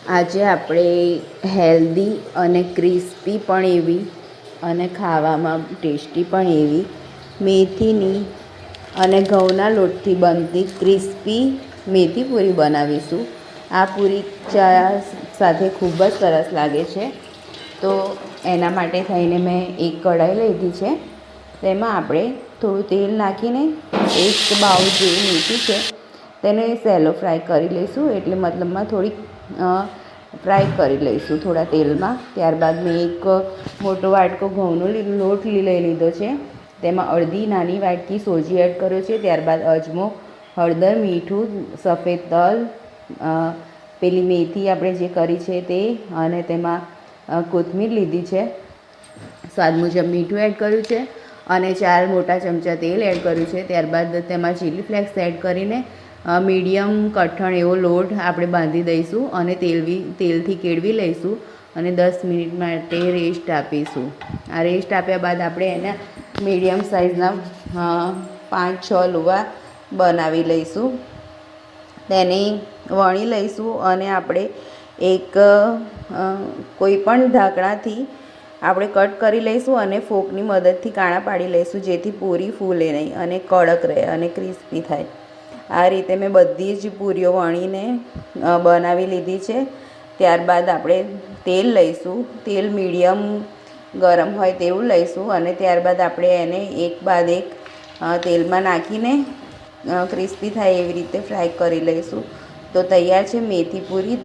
આજે આપણે હેલ્ધી અને ક્રિસ્પી પણ એવી અને ખાવામાં ટેસ્ટી પણ એવી મેથીની અને ઘઉંના લોટથી બનતી ક્રિસ્પી મેથી પૂરી બનાવીશું. આ પૂરી ચા સાથે ખૂબ જ સરસ લાગે છે. તો એના માટે થઈને મેં એક કઢાઈ લીધી છે. તેમાં આપણે થોડું તેલ નાખીને એક બાઉલ જેવી મેથી છે તેને સેલો ફ્રાય કરી લઈશું. એટલે મતલબમાં થોડીક ફ્રાય કરી લઈશું થોડા તેલમાં. ત્યારબાદ મેં એક મોટો વાટકો ઘઉંનો લોટ લઈ લીધો છે. તેમાં અડધી નાની વાટકી સોજી એડ કર્યો છે. ત્યારબાદ અજમો, હળદર, મીઠું, સફેદ તલ, પેલી મેથી આપણે જે કરી છે તે, અને તેમાં કોથમીર લીધી છે, સ્વાદ મુજબ મીઠું એડ કર્યું છે અને 4 મોટા ચમચા તેલ એડ કર્યું છે. ત્યારબાદ તેમાં ચીલી ફ્લેક્સ એડ કરીને મીડિયમ કઠણ એવો લોટ આપણે બાંધી દઈશું અને તેલથી કેળવી લઈશું અને 10 મિનિટ માટે રેસ્ટ આપીશું. આ રેસ્ટ આપ્યા બાદ આપણે એના મીડિયમ સાઇઝના 5-6 લુવા બનાવી લઈશું. તેને વણી લઈશું અને આપણે એક કોઈ પણ ઢાંકણાથી આપણે કટ કરી લઈશું અને ફોકની મદદથી કાણા પાડી લઈશું, જેથી પૂરી ફૂલે નહીં અને કડક રહે અને ક્રિસ્પી થાય. આ રીતે મેં બધી જ પૂરીઓ વણીને બનાવી લીધી છે. ત્યારબાદ આપણે તેલ લઈશું. તેલ મીડિયમ ગરમ હોય તેવું લઈશું અને ત્યારબાદ આપણે એને એક બાદ એક તેલમાં નાખીને ક્રિસ્પી થાય એવી રીતે ફ્રાય કરી લઈશું. તો તૈયાર છે મેથી પૂરી.